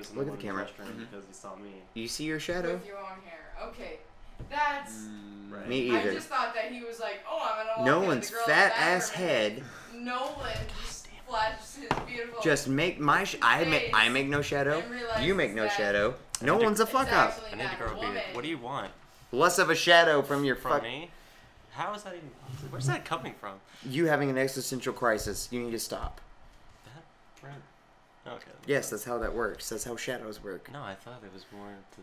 was in Look the at the camera. restroom because he saw me. You see your shadow? With your long hair. Okay. That's... Right. Me either. I just thought that he was like, oh, I'm gonna walk Nolan's in the girl fat in the ass bathroom, head. and Nolan just flashes his beautiful... Just make my... I make no shadow. You make no shadow. Nolan's a fuck up. I need to grow a beard. What do you want? Less of a shadow from your From me? How is that even... Where's that coming from? You having an existential crisis. You need to stop. That? Right. Okay. Yes, that's how that works. That's how shadows work. No, I thought it was more to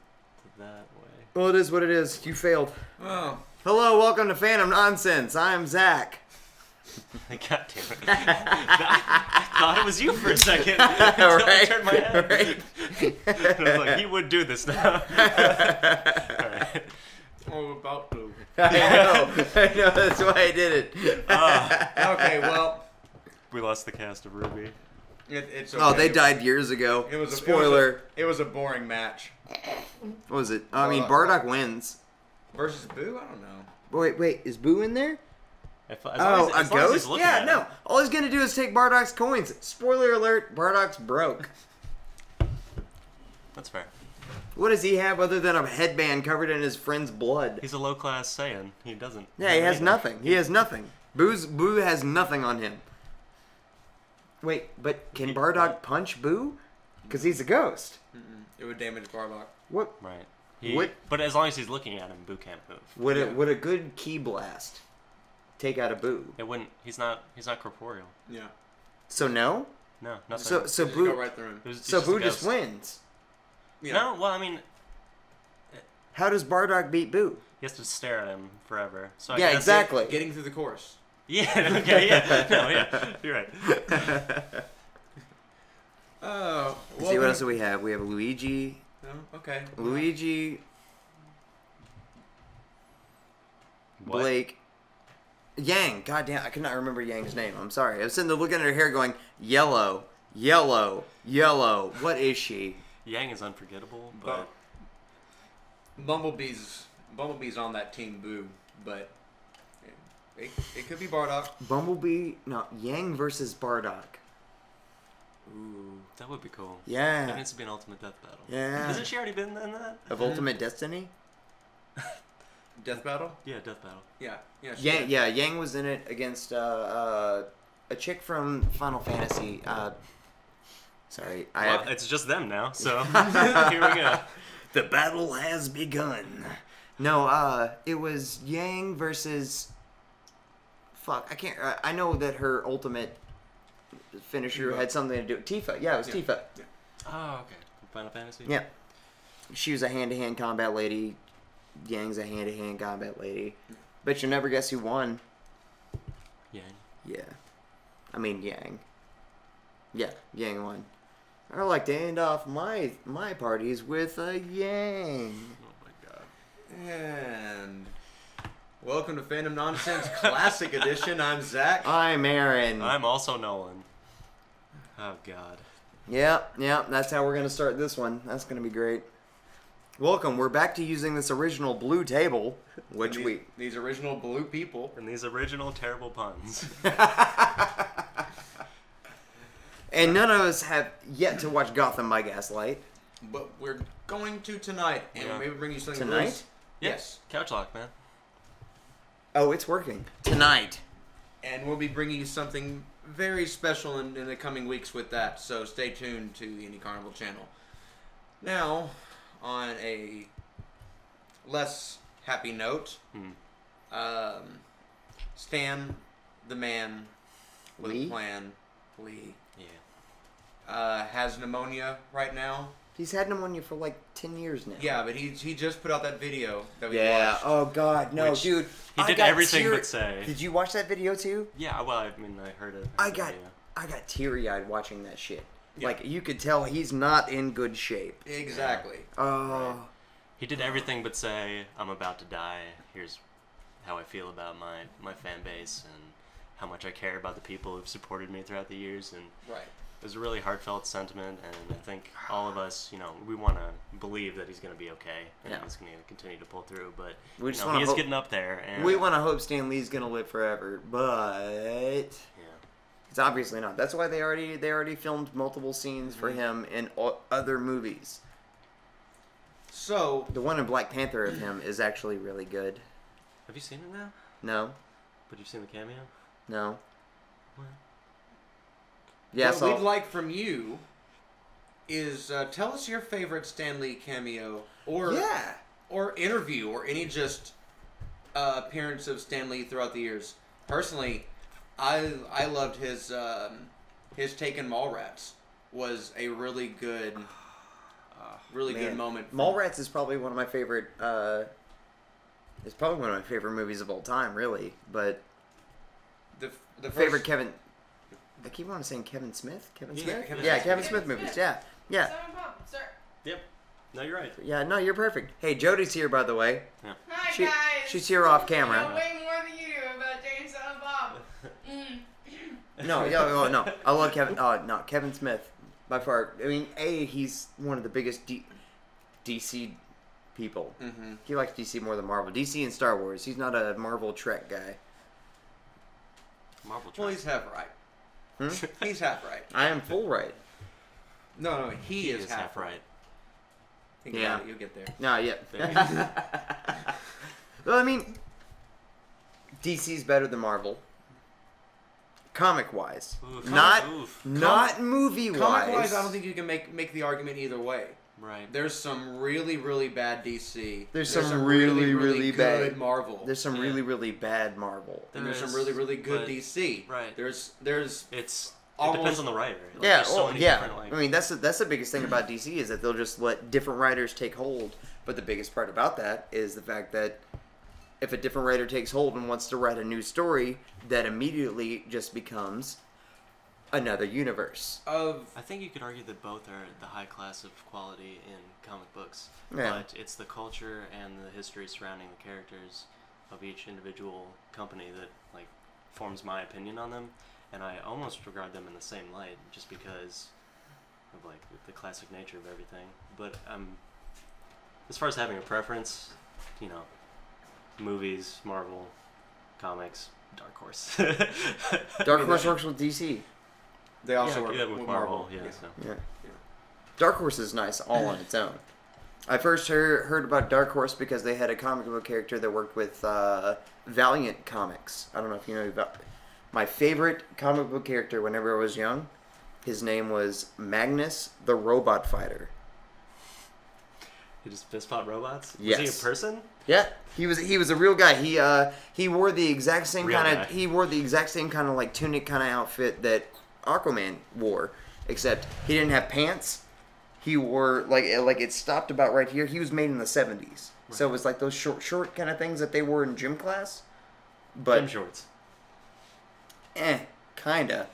that way. Well, it is what it is. You failed. Oh. Hello, welcome to Phantom Nonsense. I'm Zach. God damn it. I thought it was you for a second. Until I turned my head. Right. And I was like, he would do this now. Alright. Oh, about to. I know, that's why I did it. Okay, well. We lost the cast of Ruby. It's okay. Oh, they died years ago. It was Spoiler. It was a boring match. What was it? I mean, Bardock wins. Versus Boo? I don't know. Wait, is Boo in there? As Oh, long a as he's ghost? looking Yeah, at no. him. All he's gonna do is take Bardock's coins. Spoiler alert, Bardock's broke. That's fair. What does he have other than a headband covered in his friend's blood? He's a low-class Saiyan. He doesn't... Yeah, he has nothing. He has nothing. Boo has nothing on him. Wait, but can Bardock punch Boo? Because he's a ghost. It would damage Bardock. What? Right. But as long as he's looking at him, Boo can't move. Would a good key blast take out a Boo? It wouldn't... He's not corporeal. Yeah. So no? No, nothing. So Just go Boo... right through him. So Boo just wins. Yeah. No, well, I mean... How does Bardock beat Boo? He has to stare at him forever. So I Yeah, guess exactly. Getting through the course. Yeah, okay, yeah. No, yeah. You're right. Oh. See, what else do we have? We have Luigi. No? Okay. Luigi. What? Blake. Yang. Goddamn, I could not remember Yang's name. I'm sorry. I was sitting there looking at her hair going, yellow, yellow, yellow. What is she? Yang is unforgettable, but... Bumblebee's on that team Boo, but it could be Bardock. Bumblebee. No, Yang versus Bardock. Ooh, that would be cool. Yeah. That needs to be an ultimate death battle. Yeah. Hasn't she already been in that? Of Ultimate Destiny? Death battle? Yeah, death battle. Yeah. Yeah. Yang was in it against a chick from Final Fantasy. Sorry. It's just them now, so here we go. The battle has begun. No, it was Yang versus... Fuck, I can't... I know that her ultimate finisher had something to do with Tifa. Yeah, it was Tifa. Yeah. Oh, okay. Final Fantasy? Yeah. She was a hand-to-hand combat lady. Yang's a hand-to-hand combat lady. But you'll never guess who won. Yang. Yeah. I mean, Yang. Yeah, Yang won. I like to end off my parties with a Yang. Oh my god. And welcome to Fandom Nonsense Classic Edition. I'm Zach. I'm Aaron. I'm also Nolan. Oh god. Yeah, that's how we're going to start this one. That's going to be great. Welcome. We're back to using this original blue table, which these original blue people. And these original terrible puns. And none of us have yet to watch Gotham by Gaslight. But we're going to tonight, and maybe bring you something. Tonight? Yes. Couch lock, man. Oh, it's working. Tonight. And we'll be bringing you something very special in the coming weeks with that, so stay tuned to the Indie Carnival channel. Now, on a less happy note, Stan, the man with a plan, Lee, has pneumonia right now. He's had pneumonia for like 10 years now. Yeah, but he just put out that video that we watched. Oh god, no, dude. He did everything but say. Did you watch that video too? Yeah, well, I mean, I heard it. I got teary-eyed watching that shit. Yeah. Like, you could tell he's not in good shape. Exactly. Oh. He did everything but say, I'm about to die. Here's how I feel about my fan base and how much I care about the people who've supported me throughout the years. And it was a really heartfelt sentiment, and I think all of us, we want to believe that he's going to be okay, and he's going to continue to pull through, but we just he is getting up there. And we want to hope Stan Lee's going to live forever, but... It's obviously not. That's why they already filmed multiple scenes for him in other movies. So The one in Black Panther of him is actually really good. Have you seen it now? No. But you've seen the cameo? No. What? Yes. what we'd like from you is tell us your favorite Stan Lee cameo or interview or any just appearance of Stan Lee throughout the years. Personally, I loved his take in Mallrats was a really good good moment. Mallrats is probably one of my favorite. It's probably one of my favorite movies of all time, really. But the favorite Kevin. I keep on saying Kevin Smith. Kevin Smith. Kevin Smith movies. Yeah. Seven Pop, sir. Yep. No, you're right. Yeah. No, you're perfect. Hey, Jody's here, by the way. Yeah. Hi, She- guys. she's here off I camera. know way more than you do about James Silent Bob. No. I love Kevin. No, Kevin Smith. By far. I mean, he's one of the biggest DC people. Mm-hmm. He likes DC more than Marvel. DC and Star Wars. He's not a Marvel Trek guy. Marvel. Well, he's half right. He's half right. I am full right. No, he is half right. Think about it, you'll get there. No, yeah. Well, I mean, DC's better than Marvel. Comic-wise. Not movie-wise. Comic-wise, I don't think you can make the argument either way. Right. There's some really, really bad DC. There's some really, really bad good Marvel. There's some really, really bad Marvel. And there's some really, really good DC. Right. There's it almost, depends on the writer. Like, Yeah, there's so many different, like, I mean, that's the biggest thing about DC is that they'll just let different writers take hold. But the biggest part about that is the fact that if a different writer takes hold and wants to write a new story, that immediately just becomes another universe. I think you could argue that both are the high class of quality in comic books. Yeah. But it's the culture and the history surrounding the characters of each individual company that like forms my opinion on them. And I almost regard them in the same light just because of like the classic nature of everything. But as far as having a preference, movies, Marvel, comics, Dark Horse. Dark Horse works with DC. They also work with Marvel. Yeah. Yeah. Dark Horse is nice all on its own. I first heard about Dark Horse because they had a comic book character that worked with Valiant Comics. I don't know if you know about. My favorite comic book character whenever I was young, his name was Magnus the Robot Fighter. He just fist fought robots? Yes. Was he a person? Yeah, he was a real guy. He wore the exact same Real kind guy. of like tunic kind of outfit that Aquaman wore, except he didn't have pants. He wore like it stopped about right here. He was made in the 70s, so it was like those short kind of things that they wore in gym class. But Gym shorts. Kinda.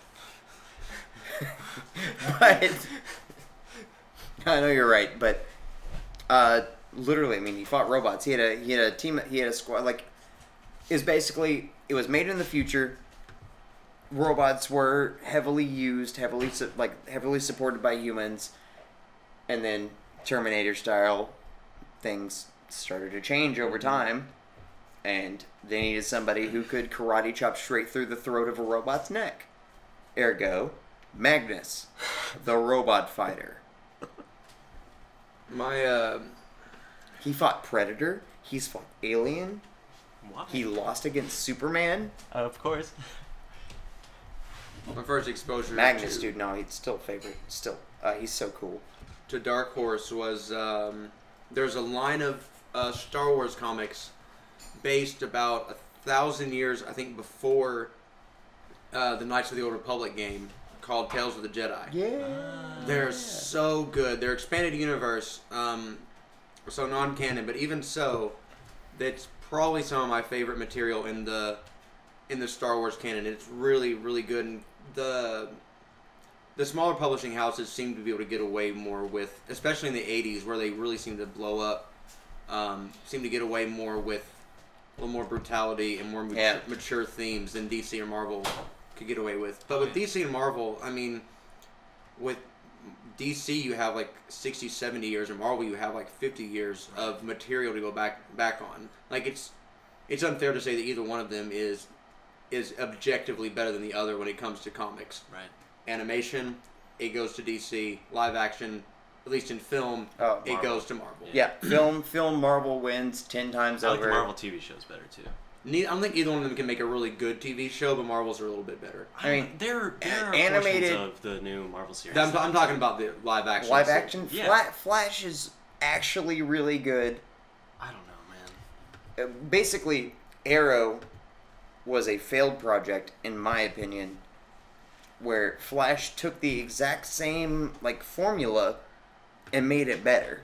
But I know you're right, but literally, I mean, he fought robots. He had a team. He had a squad. Like, it was made in the future. Robots were heavily used, heavily supported by humans, and then Terminator style things started to change over time. And they needed somebody who could karate chop straight through the throat of a robot's neck. Ergo, Magnus, the Robot Fighter. He fought Predator. He's fought Alien. What? He lost against Superman. Of course. my first exposure Magnus, dude, no, he's still a favorite. Still, he's so cool. to Dark Horse was there's a line of Star Wars comics based about 1,000 years, I think, before the Knights of the Old Republic game called Tales of the Jedi. Yeah. They're so good. They're expanded universe, so non-canon, but even so, that's probably some of my favorite material in the Star Wars canon. It's really, really good. And the smaller publishing houses seem to be able to get away more with, especially in the 80s, where they really seem to blow up, seem to get away more with a little more brutality and more mature themes than DC or Marvel could get away with. But with DC and Marvel, I mean, with DC you have like 60, 70 years, and Marvel you have like 50 years of material to go back on. Like it's unfair to say that either one of them is is objectively better than the other when it comes to comics. Right. Animation, it goes to DC. Live action, at least in film, it goes to Marvel. Yeah, film Marvel wins 10 times I like over. the Marvel TV shows better too. I don't think either one of them can make a really good TV show, but Marvel's are a little bit better. I mean, there are animated portions of the new Marvel series. I'm talking about the live action. Live action? Yeah. Flash is actually really good. I don't know, man. Basically, Arrow was a failed project, in my opinion, where Flash took the exact same formula and made it better.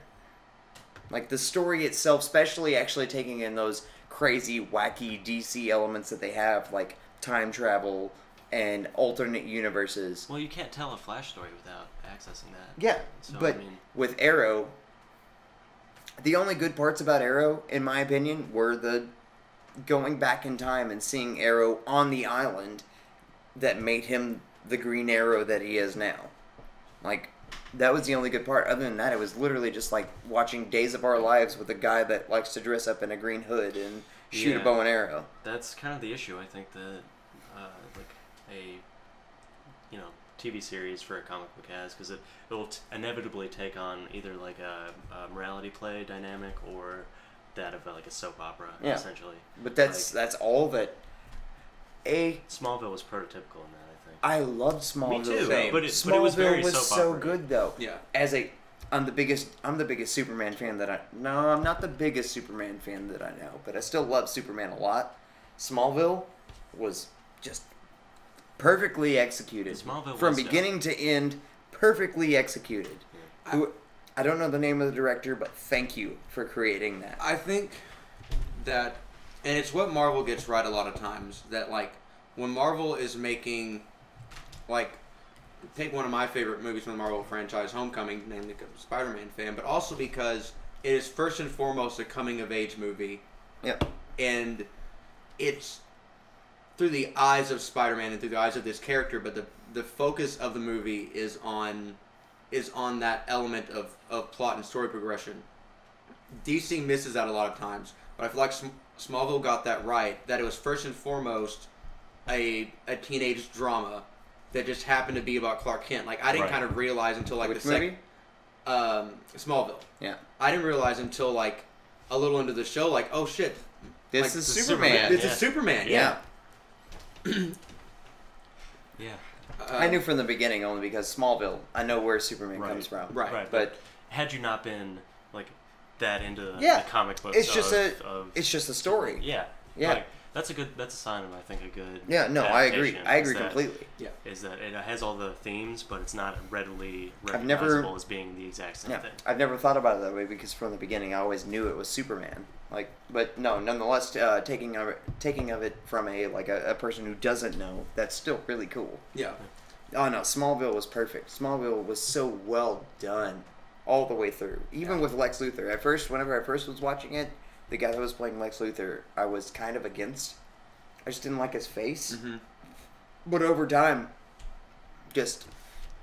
Like the story itself, especially actually taking in those crazy, wacky DC elements that they have, like time travel and alternate universes. Well, you can't tell a Flash story without accessing that. Yeah, So, but with Arrow, the only good parts about Arrow, in my opinion, were the going back in time and seeing Arrow on the island that made him the Green Arrow that he is now. Like, that was the only good part. Other than that, it was literally just like watching Days of Our Lives with a guy that likes to dress up in a green hood and shoot a bow and arrow. That's kind of the issue. I think that a TV series for a comic book has, because it'll inevitably take on either like a morality play dynamic or that of like a soap opera, essentially. But that's all that. Smallville was prototypical in that, I think. I loved Smallville. Me too, though. but Smallville it was very was soap so opera-y. good though. Yeah. I'm the biggest Superman fan I'm not the biggest Superman fan that I know, but I still love Superman a lot. Smallville was just perfectly executed. Smallville from was beginning to end, perfectly executed. Yeah. I don't know the name of the director, but thank you for creating that. I think that, and it's what Marvel gets right a lot of times, that like when Marvel is making, like, take one of my favorite movies from the Marvel franchise, Homecoming, namely a Spider-Man fan, but also because it is first and foremost a coming-of-age movie. Yep. And it's through the eyes of Spider-Man and through the eyes of this character, but the focus of the movie is on that element of plot and story progression. DC misses that a lot of times, but I feel like Smallville got that right, that it was first and foremost a teenage drama that just happened to be about Clark Kent. Like, I didn't kind of realize until like Which the second Smallville. Yeah. I didn't realize until like a little into the show, like, oh shit, This like, is Superman. This is Superman. Yeah. Yeah. I knew from the beginning only because Smallville. I know where Superman Right. comes from. Right. But had you not been like that into the Yeah. comic books, it's just of it's just a story. yeah. Yeah. Like, that's a sign of, I think, a good Yeah, no, I agree. adaptation, I agree is that- completely. Is that it has all the themes, but it's not readily I've never- recognizable as being the exact same Yeah, thing. I've never thought about it that way because from the beginning I always knew it was Superman. Like, but no, nonetheless, taking of it from a person who doesn't know, that's still really cool. Yeah. Oh no, Smallville was perfect. Smallville was so well done all the way through. Even with Lex Luthor. At first, whenever I first was watching it, the guy that was playing Lex Luthor, I was kind of against. I just didn't like his face. Mm-hmm. But over time, just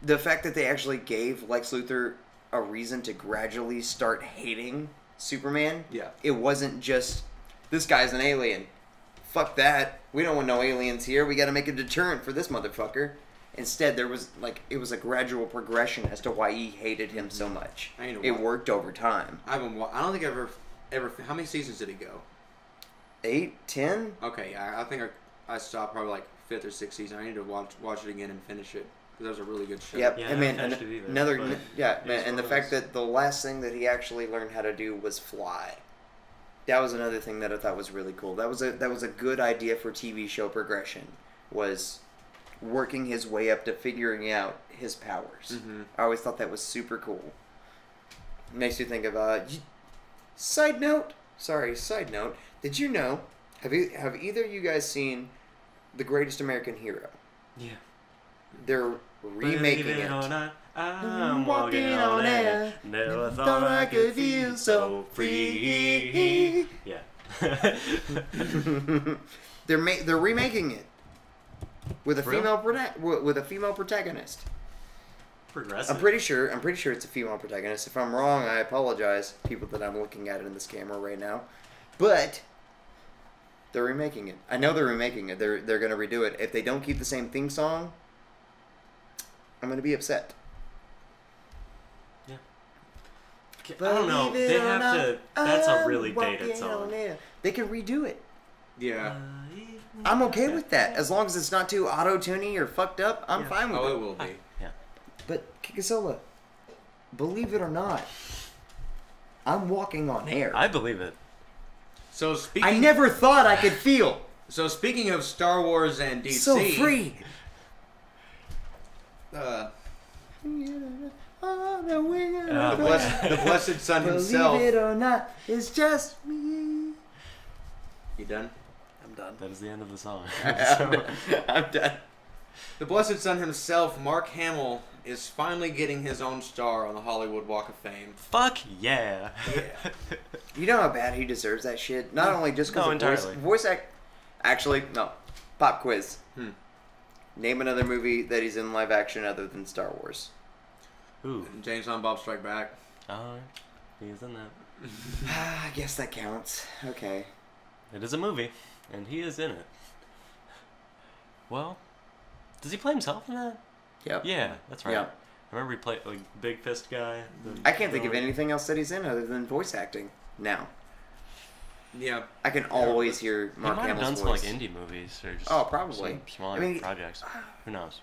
the fact that they actually gave Lex Luthor a reason to gradually start hating Superman. Yeah. It wasn't just, this guy's an alien. Fuck that. We don't want no aliens here. We got to make a deterrent for this motherfucker. Instead, there was it was a gradual progression as to why he hated him so much. It worked over time. I don't think I've ever. How many seasons did it go? 8, 10? Okay, I think I stopped probably like 5th or 6th season. I need to watch it again and finish it because that was a really good show. Yep. Yeah, I I mean, haven't finished it either, another, but yeah, it is and the one of fact those. that the last thing that he actually learned how to do was fly. That was another thing that I thought was really cool. That was a good idea for TV show progression, was working his way up to figuring out his powers. Mm-hmm. I always thought that was super cool. Makes you think of side note. Did you know? Have either of you guys seen The Greatest American Hero? Yeah. They're remaking Believe it. or not, I'm walking on air. Never thought I could feel so free. Yeah. They're remaking it with a For real? female protagonist. Progressive. I'm pretty sure it's a female protagonist. If I'm wrong, I apologize, people that I'm looking at in this camera right now. But They're remaking it. I know they're remaking it. They're gonna redo it. If they don't keep the same theme song, I'm gonna be upset. Yeah. I don't know. They have to. That's a really dated song. They can redo it. Yeah. I'm okay with that. As long as it's not too auto-tuney or fucked up, I'm fine with it. Oh, it will be. Yeah. But, Kickasola, believe it or not, I'm walking on air. I believe it. So speaking, I never thought I could feel So speaking of Star Wars and DC, so free. the The Blessed Son himself. Believe it or not, it's just me. You done? I'm done. That is the end of the song. I'm done. The Blessed Son himself, Mark Hamill, is finally getting his own star on the Hollywood Walk of Fame. Fuck yeah. You know how bad he deserves that shit? Not only just because No, of entirely. voice act. Actually, no. Pop quiz. Name another movie that he's in live action other than Star Wars. Ooh. James Bond, Bob Strike Back. Oh, he's in that. I guess that counts. Okay. It is a movie, and he is in it. Well, does he play himself in that? Yep. Yeah, that's right. Yep. I remember he played like Big Fist guy. I can't think of anything else that he's in other than voice acting now. Yeah. I can always hear He Mark might have Hamill's done some voice. like indie movies or just Probably. some smaller I mean, projects. Who knows?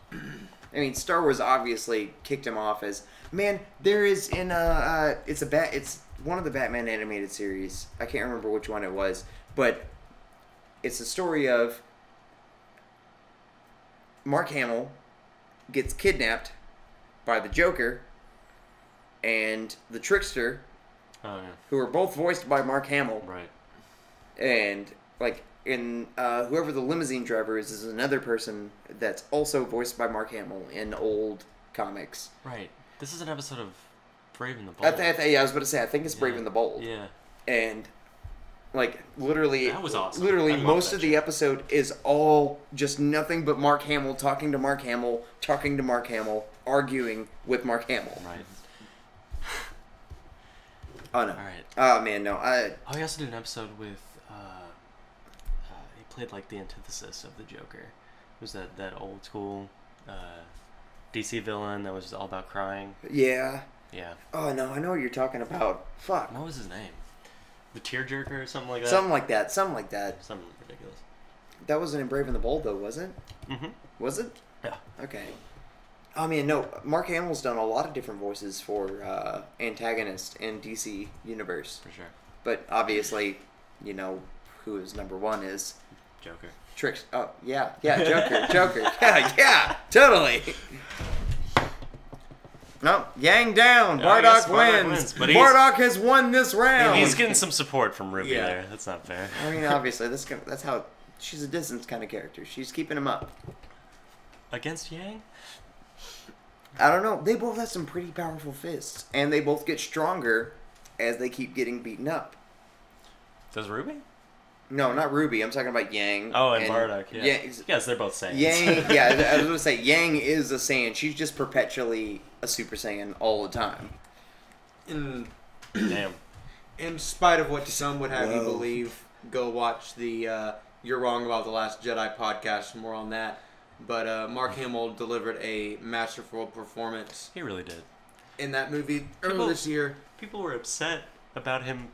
I mean, Star Wars obviously kicked him off as man. There is in it's one of the Batman animated series. I can't remember which one it was, but it's a story of Mark Hamill gets kidnapped by the Joker and the Trickster, Oh yeah. who are both voiced by Mark Hamill. Right. And like in whoever the limousine driver is another person that's also voiced by Mark Hamill in old comics. Right. This is an episode of Brave and the Bold. I was about to say I think it's Brave and the Bold. Yeah. And like literally, That was awesome. Literally, I love most that of the episode is all just nothing but Mark Hamill talking to Mark Hamill, talking to Mark Hamill, arguing with Mark Hamill. Right. Oh no! All right. Oh man, no! He also did an episode with. He played like the antithesis of the Joker. It was that old school DC villain that was all about crying. Yeah. Yeah. Oh no! I know what you're talking about. Fuck. What was his name? The Tearjerker or something like that. Something like that. Something like that. Something ridiculous. That wasn't in Brave and the Bold though, was it? Mm-hmm. Was it? Yeah. Okay. I mean, no. Mark Hamill's done a lot of different voices for antagonists in DC Universe. For sure. But obviously, you know who his number one is. Joker. Tricks. Oh yeah, Joker. Yeah, totally. No, Yang down. I guess Bardock Bardock wins. But Bardock has won this round. He's getting some support from Ruby Yeah. there. That's not fair. I mean, obviously, that's how she's a distance kind of character. She's keeping him up. Against Yang? I don't know. They both have some pretty powerful fists, and they both get stronger as they keep getting beaten up. Does Ruby? No, not Ruby. I'm talking about Yang. Oh, and Bardock. Yeah. Yang, Yes, they're both Saiyans. Yang. Yeah, I was going to say Yang is a Saiyan. She's just perpetually a Super Saiyan all the time. Damn. In spite of what some would have you Whoa. believe, go watch the You're Wrong About the Last Jedi podcast for more on that. But Mark Hamill delivered a masterful performance He really did. in that movie earlier this year. People were upset about him,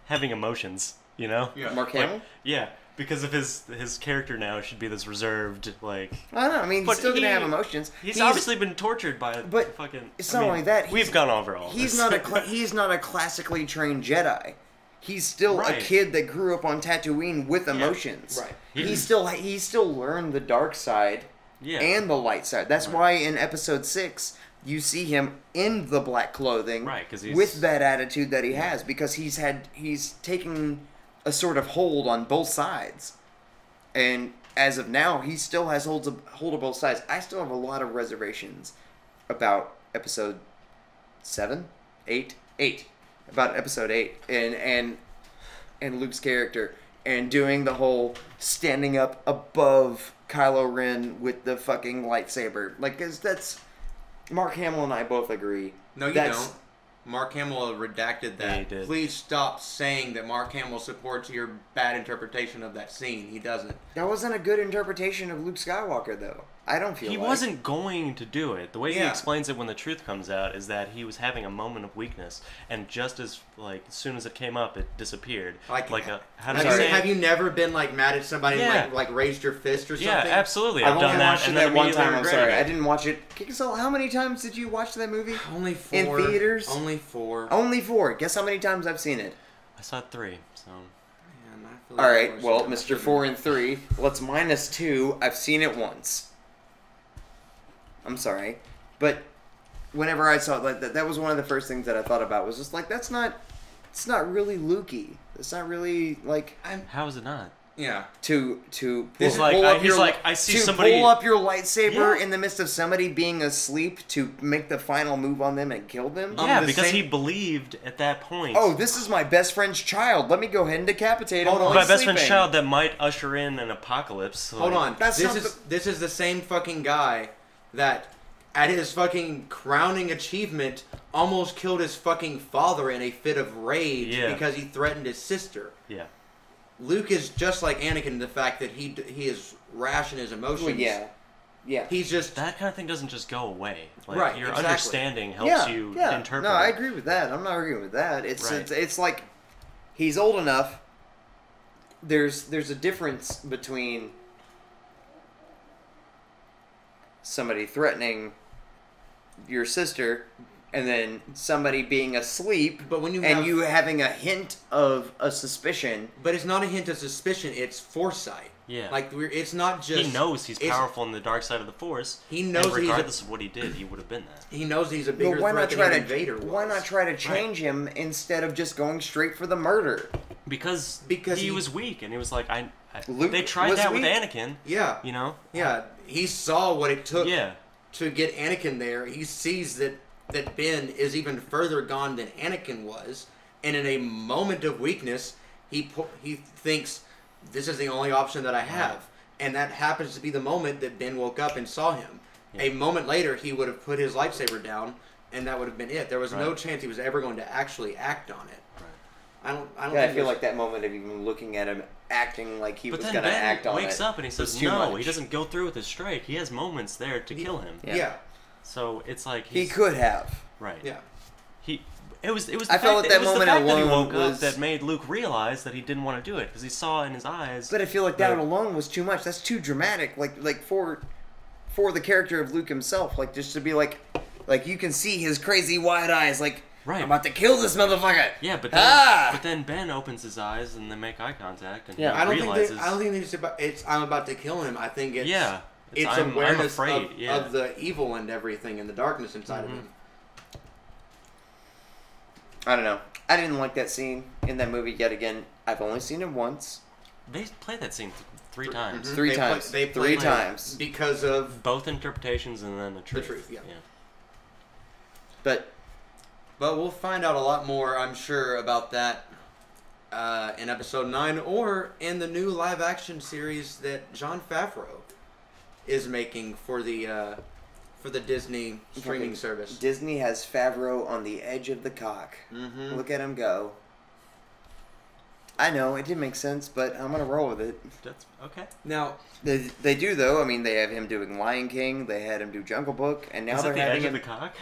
having emotions. You know? Yeah. Mark Hamill? Yeah, because of his character now should be this reserved, I don't know. I mean, he's But still going to he- have emotions. He's obviously been tortured by but fucking. it's not only that, We've gone over all He's this. he's not a classically trained Jedi. He's still Right. a kid that grew up on Tatooine with emotions. Right. He still learned the dark side Yeah. and the light side. That's Right. why in episode 6 you see him in the black clothing, Right, 'cause he's- with that attitude that he has, because he's taken a sort of hold on both sides, and as of now he still has hold of both sides. I still have a lot of reservations about episode 7, 8, about episode 8 and Luke's character, and doing the whole standing up above Kylo Ren with the fucking lightsaber. Like, 'cause that's Mark Hamill and I both agree. No, you that's, don't. Mark Hamill redacted that. Yeah, he did. Please stop saying that Mark Hamill supports your bad interpretation of that scene. He doesn't. That wasn't a good interpretation of Luke Skywalker, though. I don't feel He like. wasn't going to do it. The way he Yeah. explains it when the truth comes out is that he was having a moment of weakness, and just as soon as it came up, it disappeared. How does he say it? Have you never been like mad at somebody Yeah. and like raised your fist or something? Yeah, absolutely. I've I've only done that, watched and it then that one immediately time. I'm regretted sorry, it. I didn't watch it. Kickasola, how many times did you watch that movie? Only 4. In theaters? Only 4. Only 4. Guess how many times I've seen it? I saw 3, so... Man, I feel All like right, I well, should- Mr. 4 and 3. Let's minus 2. I've seen it once. I'm sorry, but whenever I saw it, that was one of the first things that I thought about was just like it's not really Lukey. It's not really like How is it not? Yeah. to He's pull like, up he's your like, I see to somebody... pull up your lightsaber Yeah. in the midst of somebody being asleep to make the final move on them and kill them. Yeah, the because same- he believed at that point... Oh, this is my best friend's child. Let me go ahead and decapitate him. Hold while on. my he's best friend's sleeping. child that might usher in an apocalypse. Hold on. That's not This is the same fucking guy that at his fucking crowning achievement almost killed his fucking father in a fit of rage Yeah. because he threatened his sister. Yeah. Luke is just like Anakin in the fact that he is rash in his emotions. Well, yeah. He's just That kind of thing doesn't just go away. Like, Right, your exactly. understanding helps you interpret. No, I it. agree with that. I'm not arguing with that. Right. It's like he's old enough. There's a difference between somebody threatening your sister and then somebody being asleep But when you and have- you having a hint of a suspicion. But it's not a hint of suspicion. It's foresight. Yeah. Like it's not just. He knows he's it's- powerful in the dark side of the Force. He knows and he's a- regardless of what he did, he would have been that. He knows he's a bigger But why not threat try than even to Vader was. why not try to change him instead of just going straight for the murder? Because Because he he- was weak, and he was like, Luke they tried was that weak. with Anakin, Yeah. you know? Yeah. He saw what it took. Yeah. To get Anakin there, he sees that Ben is even further gone than Anakin was, and in a moment of weakness, he thinks this is the only option that I have, and that happens to be the moment that Ben woke up and saw him. Yeah. A moment later, he would have put his lightsaber down, and that would have been it. There was no Right. chance he was ever going to actually act on it. Right. I don't. Yeah, I think feel like that moment of even looking at him acting like he But was then going to Ben act on it. wakes up and he was says, too no, much. he doesn't go through with his strike. He has moments there to kill him. Yeah. So it's like He he's, could have. Right. Yeah. It was. The I fact felt like that it was moment the fact that he alone woke was- up that made Luke realize that he didn't want to do it because he saw in his eyes. But I feel like that Right. alone was too much. That's too dramatic. Like for the character of Luke himself, like just to be like you can see his crazy wide eyes, like Right. I'm about to kill this motherfucker. Yeah, but then Ben opens his eyes and they make eye contact and Yeah. he I don't realizes. think it's I'm about to kill him. I think it's Yeah. It's I'm awareness afraid. of, Yeah. of the evil and everything and the darkness inside of him. I don't know. I didn't like that scene in that movie yet again. I've only seen it once. They played that scene three times. Mhm. Three They times. They Three played times. because of. Both interpretations and then the truth. truth, yeah. But But we'll find out a lot more, I'm sure, about that in episode 9 or in the new live action series that Jon Favreau is making for the Disney streaming service. Disney has Favreau on the edge of the cock. Mm-hmm. Look at him go. I know, it didn't make sense, but I'm going to roll with it. That's okay. Now, They do, though. I mean, they have him doing Lion King. They had him do Jungle Book. And now Is they're it the having edge him... of the cock?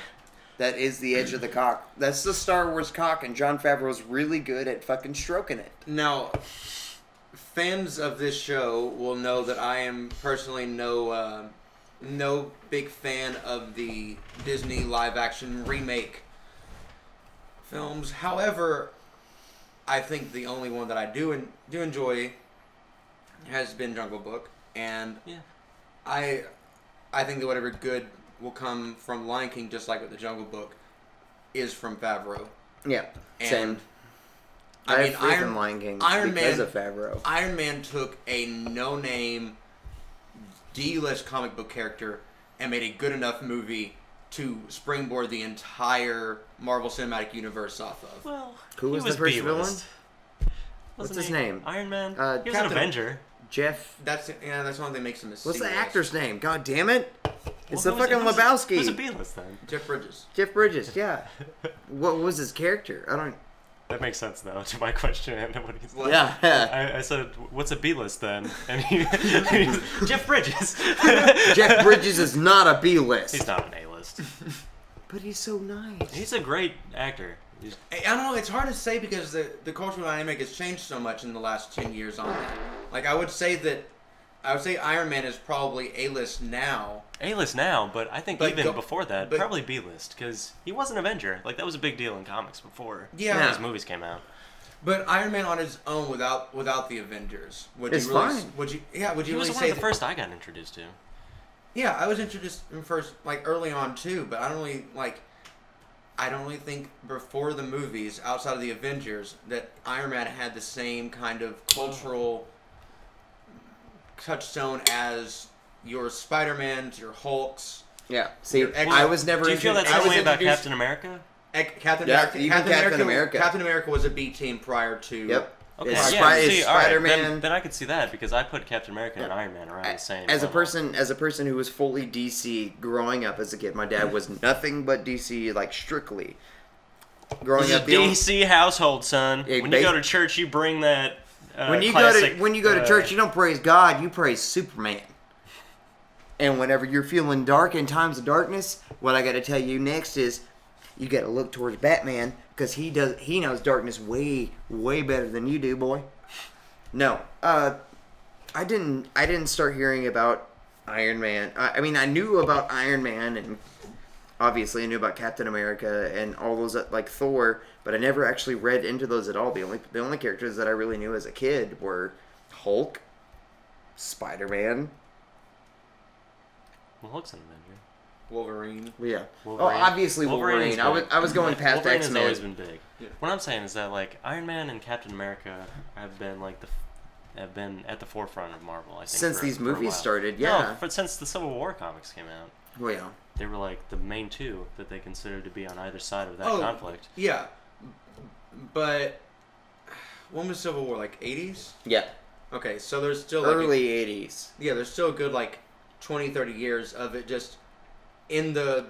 That is the edge of the cock. That's the Star Wars cock, and Jon Favreau's really good at fucking stroking it. Now, fans of this show will know that I am personally no big fan of the Disney live action remake films. However, I think the only one that I do enjoy has been Jungle Book, and Yeah. I think that whatever good will come from Lion King, just like with the Jungle Book, is from Favreau. Yeah, And same. I mean, have faith in Lion King Iron because Man of Favreau. Iron Man took a no-name, D-list comic book character and made a good enough movie to springboard the entire Marvel Cinematic Universe off of. Well, Who he was the first villain? B-list. What's Wasn't his he name? Iron Man? Uh, He was Captain- an Avenger. Jeff. That's the one that makes him a What's the C-list. actor's name? God damn it! It's the fucking Lebowski. Who's a B-list then? Jeff Bridges. Jeff Bridges, yeah. What was his character? I don't... That makes sense, though, to my question and what he's like. Yeah. I said, what's a B-list then? And he's Jeff Bridges. Jeff Bridges is not a B-list. He's not an A-list. But he's so nice. He's a great actor. I don't know, it's hard to say because the cultural dynamic has changed so much in the last 10 years on that. Like, I would say Iron Man is probably A-list now. A-list now, but I think even before that, probably B-list, because he was an Avenger. Like, that was a big deal in comics before those movies came out. But Iron Man on his own, without the Avengers, He was one of the first I got introduced to. Yeah, I was introduced him first, like, early on, too, but I don't really think before the movies, outside of the Avengers, that Iron Man had the same kind of cultural touchstone as your Spider-Mans, your Hulks. Yeah. See, I was never... Do you feel that same way about Captain America? Captain America was a B team prior to... Yep. Okay, Spider-Man. Then I could see that because I put Captain America and Iron Man around the same. As a person who was fully DC growing up as a kid, my dad was nothing but DC, like strictly. Growing up, DC household, son. When you go to church, you bring that. When you go to church, you don't praise God, you praise Superman. And whenever you're feeling dark in times of darkness, what I got to tell you next is, you got to look towards Batman. Because he knows darkness way, way better than you do, boy. No, I didn't start hearing about Iron Man. I mean, I knew about Iron Man, and obviously I knew about Captain America and all those, like Thor, but I never actually read into those at all. The only characters that I really knew as a kid were Hulk, Spider-Man. Well, Hulk's an Avenger. Wolverine. Yeah. Wolverine. Oh, obviously Wolverine. I was going past Wolverine X-Men. has always been big. Yeah. What I'm saying is that like Iron Man and Captain America have been like have been at the forefront of Marvel. I think since these movies started. Yeah. No, but since the Civil War comics came out. Well, yeah. They were like the main two that they considered to be on either side of that conflict. Yeah. But when was Civil War? Like 80s? Yeah. Okay, so there's still early 80s. Yeah, there's still a good like 20, 30 years of it just in the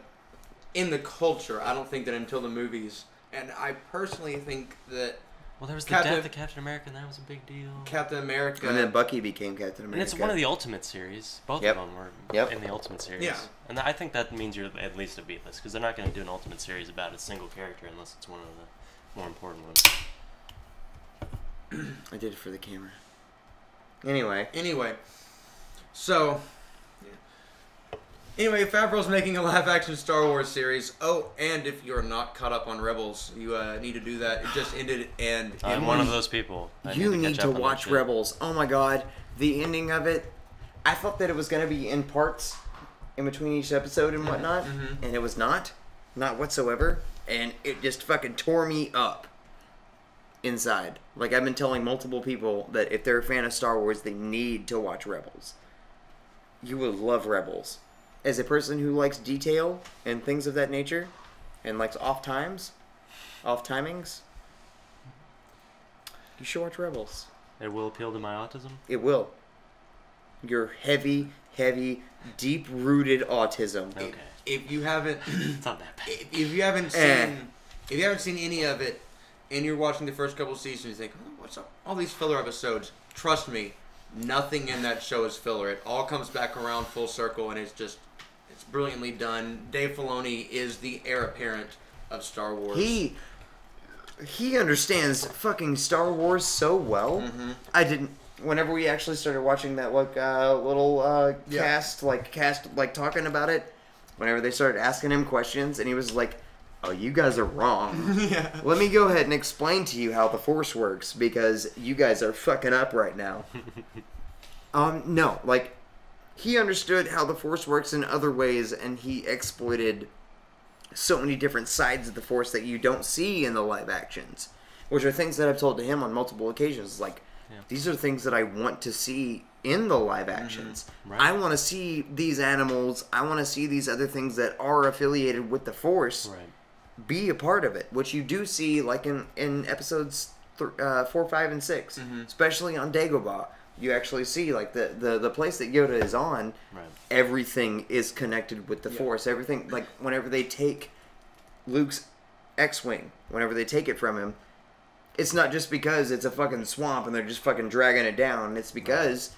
culture. I don't think that until the movies, and I personally think that there was the death of Captain America, and that was a big deal. Captain America, and then Bucky became Captain America, and it's one of the Ultimate series. Both of them were in the Ultimate series. Yeah, and I think that means you're at least a B-list because they're not going to do an Ultimate series about a single character unless it's one of the more important ones. I did it for the camera. Anyway, so. Anyway, Favreau's making a live-action Star Wars series. Oh, and if you're not caught up on Rebels, you need to do that. It just ended, and I'm one of those people. You need to watch Rebels. Oh my God, the ending of it. I thought that it was going to be in parts, in between each episode and whatnot, and it was not whatsoever. And it just fucking tore me up inside. Like I've been telling multiple people that if they're a fan of Star Wars, they need to watch Rebels. You will love Rebels. As a person who likes detail and things of that nature, and likes off timings, you should watch Rebels. It will appeal to my autism? It will. Your heavy, deep-rooted autism. Okay. If you haven't... It's not that bad. If you haven't seen any of it, and you're watching the first couple seasons, you think, what's up? All these filler episodes. Trust me, nothing in that show is filler. It all comes back around full circle, and it's brilliantly done. Dave Filoni is the heir apparent of Star Wars. He understands fucking Star Wars so well. Mm-hmm. Whenever we actually started watching that little cast talking about it, whenever they started asking him questions, and he was like, "Oh, you guys are wrong. Yeah. Let me go ahead and explain to you how the Force works because you guys are fucking up right now." No, like he understood how the Force works in other ways, and he exploited so many different sides of the Force that you don't see in the live actions, which are things that I've told to him on multiple occasions. Like, these are things that I want to see in the live actions. Mm-hmm. Right. I want to see these animals. I want to see these other things that are affiliated with the Force be a part of it, which you do see like in episodes 4, 5, and 6, especially on Dagobah. you actually see like the place that Yoda is on. Right. Everything is connected with the Force. Everything, like whenever they take Luke's X-wing, whenever they take it from him, it's not just because it's a fucking swamp and they're just fucking dragging it down. It's because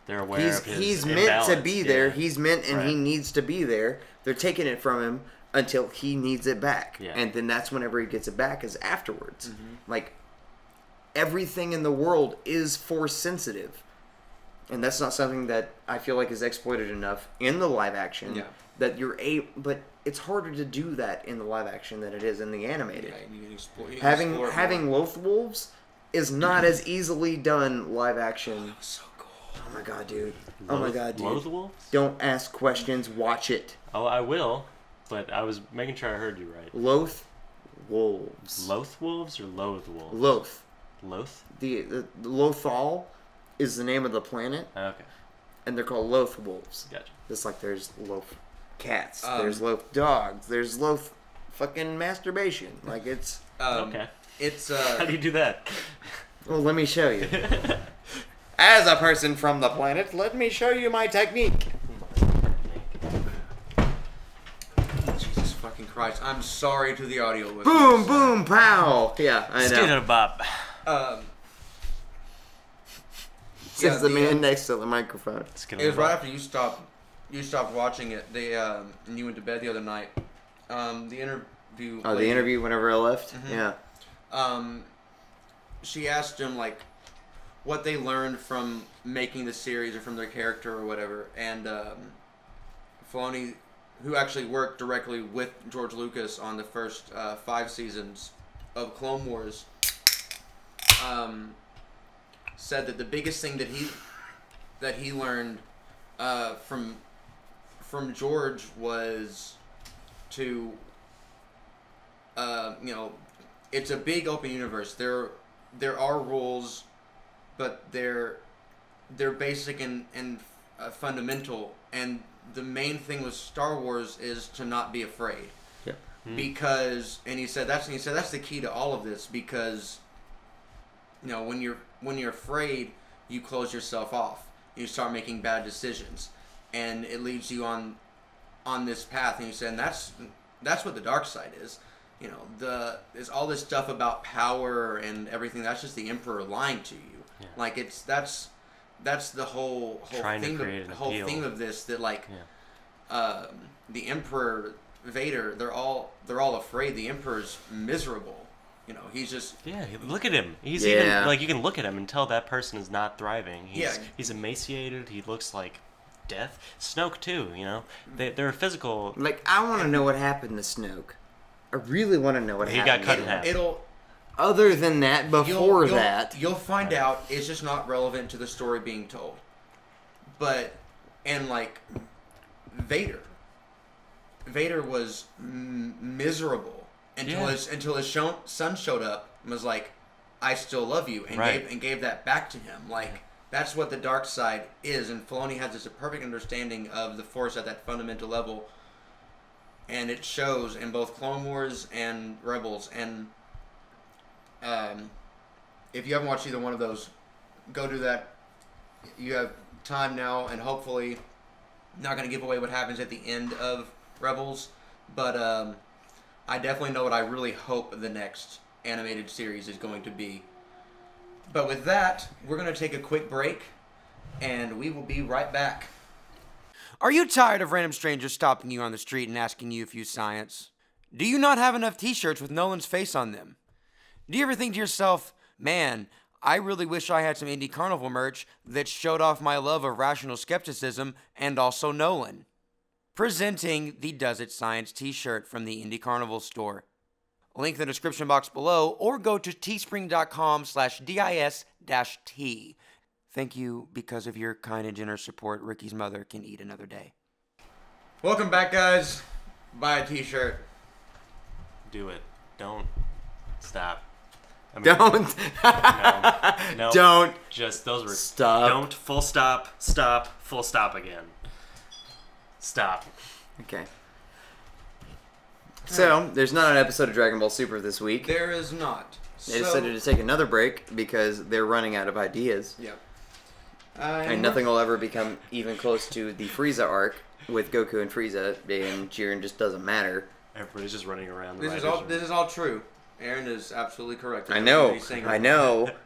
they're aware of his he's meant imbalance. to be there. Yeah. He's meant and Right. he needs to be there. They're taking it from him until he needs it back. Yeah. And then that's whenever he gets it back is afterwards. Like, everything in the world is Force sensitive. And that's not something that I feel like is exploited enough in the live action. Yeah. That you're but it's harder to do that in the live action than it is in the animated. Yeah, you can explore Having more. Loth Wolves is not as easily done live action. So cool. Oh my god, dude. Oh my god, dude. Loath Wolves? Don't ask questions, watch it. Oh, I will, but I was making sure I heard you right. Loth Wolves. Loath Wolves or Loathe Wolves? Loth. Loath? The Lothal is the name of the planet, Okay, and they're called Loth Wolves. gotcha. Just like there's Loth cats, there's Loth dogs, there's Loth fucking masturbation. Like it's... Okay. It's How do you do that? Well, let me show you. As a person from the planet, let me show you my technique. Jesus fucking Christ! I'm sorry to the audio listeners. Boom, boom, pow. Yeah, I know. Skittle bop. Says the the, man next to the microphone. It was right after you stopped watching it. They and you went to bed the other night. The interview. Oh, the interview whenever I left? Yeah. She asked him like what they learned from making the series or from their character or whatever, and Filoni, who actually worked directly with George Lucas on the first 5 seasons of Clone Wars, said that the biggest thing that he learned from George was to it's a big open universe. There are rules, but they're basic and fundamental. And the main thing with Star Wars is to not be afraid. Yep. Because he said that's the key to all of this, because when you're afraid, you close yourself off. You start making bad decisions, and it leads you on this path. And he said, and that's what the dark side is. There's all this stuff about power and everything. That's just the Emperor lying to you. Yeah. Like that's the whole theme of this. That the Emperor Vader, they're all afraid. The Emperor's miserable. He's just Look at him. He's even like you can look at him and tell that person is not thriving. He's emaciated. He looks like death. Snoke too. They're a physical. Like, I want to know what happened to Snoke. I really want to know what happened. He got cut in half. Other than that, before that, you'll find out. It's just not relevant to the story being told. But Vader was miserable until his son showed up and was like, "I still love you," and gave that back to him. That's what the dark side is, and Filoni has this perfect understanding of the Force at that fundamental level. And it shows in both Clone Wars and Rebels. And if you haven't watched either one of those, go do that. You have time now, and hopefully not going to give away what happens at the end of Rebels. But I definitely know what I really hope the next animated series is going to be. But with that, we're going to take a quick break, and we will be right back. Are you tired of random strangers stopping you on the street and asking you if you science? Do you not have enough t-shirts with Nolan's face on them? Do you ever think to yourself, man, I really wish I had some Indie Carnival merch that showed off my love of rational skepticism and also Nolan? Presenting the Does It Science t-shirt from the Indie Carnival store. Link in the description box below, or go to teespring.com/dis-t. Thank you. Because of your kind and generous support, Ricky's mother can eat another day. Welcome back, guys. Buy a t-shirt. Do it. Don't stop. don't. No. Don't. Just those were Stop. Don't. Full stop. Stop. Full stop again. Stop. Okay. So, there's not an episode of Dragon Ball Super this week. There is not. They decided to take another break because they're running out of ideas. Yep. And nothing will ever become even close to the Frieza arc with Goku and Frieza, and Jiren just doesn't matter. Everybody's just running around. This is all true. Aaron is absolutely correct. I know.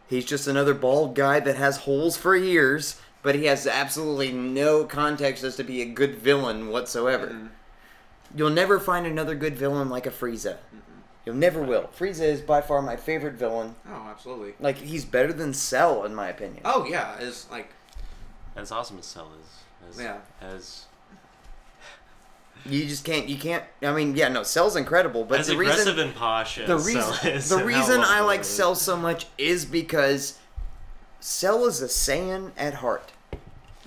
He's just another bald guy that has holes for ears, but he has absolutely no context as to be a good villain whatsoever. Mm-hmm. You'll never find another good villain like a Frieza. Mm-hmm. You'll never will. Frieza is by far my favorite villain. Oh, absolutely. Like, he's better than Cell, in my opinion. Oh, yeah. It's like... As awesome as Cell is. You just can't, I mean, yeah, no, Cell's incredible, but as the aggressive reason... and posh as Cell is. The reason I like Cell so much is because Cell is a Saiyan at heart.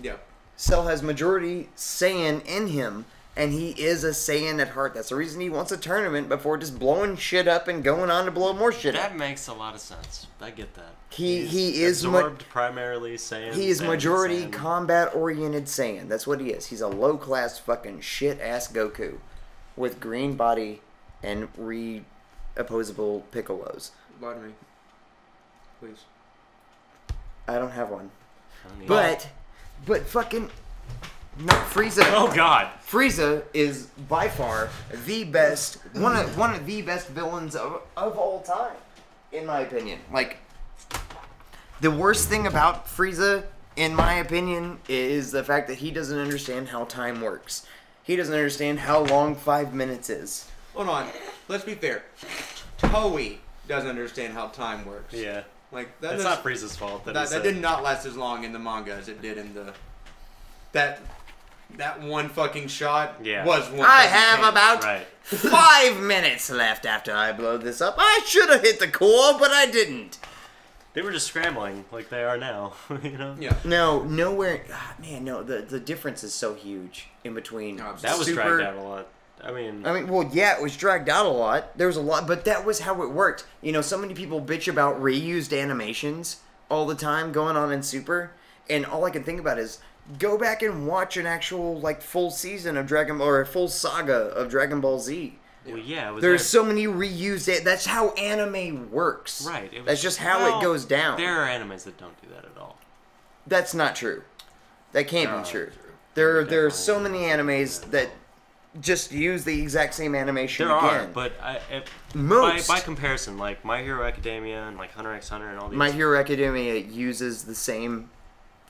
Yeah. Cell has majority Saiyan in him, and he is a Saiyan at heart. That's the reason he wants a tournament before just blowing shit up and going on to blow more shit up. That makes a lot of sense. I get that. He is absorbed primarily Saiyan. He is majority combat-oriented Saiyan. That's what he is. He's a low-class fucking shit-ass Goku with green body and opposable Piccolos. Lie to me. Please. I don't have one. But fucking... No, Frieza. Oh God, Frieza is by far the best, one of the best villains of all time, in my opinion. Like, the worst thing about Frieza, in my opinion, is the fact that he doesn't understand how time works. He doesn't understand how long 5 minutes is. Hold on, let's be fair. Toei doesn't understand how time works. Yeah, like that's not Frieza's fault. That did not last as long in the manga as it did in the That one fucking shot was one. I have about 5 minutes left after I blow this up. I should have hit the core, but I didn't. They were just scrambling like they are now, you know? Yeah. No, nowhere. Man, no. The difference is so huge in between. That was dragged out a lot. I mean, well, yeah, it was dragged out a lot. There was a lot, but that was how it worked. You know, so many people bitch about reused animations all the time going on in Super, and all I can think about is go back and watch an actual full season of or a full saga of Dragon Ball Z. Well, yeah, there's so many reused. That's how anime works. Right. That's just how it goes down. There are animes that don't do that at all. That's not true. That can't be true. There are so many animes that just use the exact same animation there again. There are, but by comparison, like My Hero Academia and like Hunter x Hunter and all these. My Hero Academia uses the same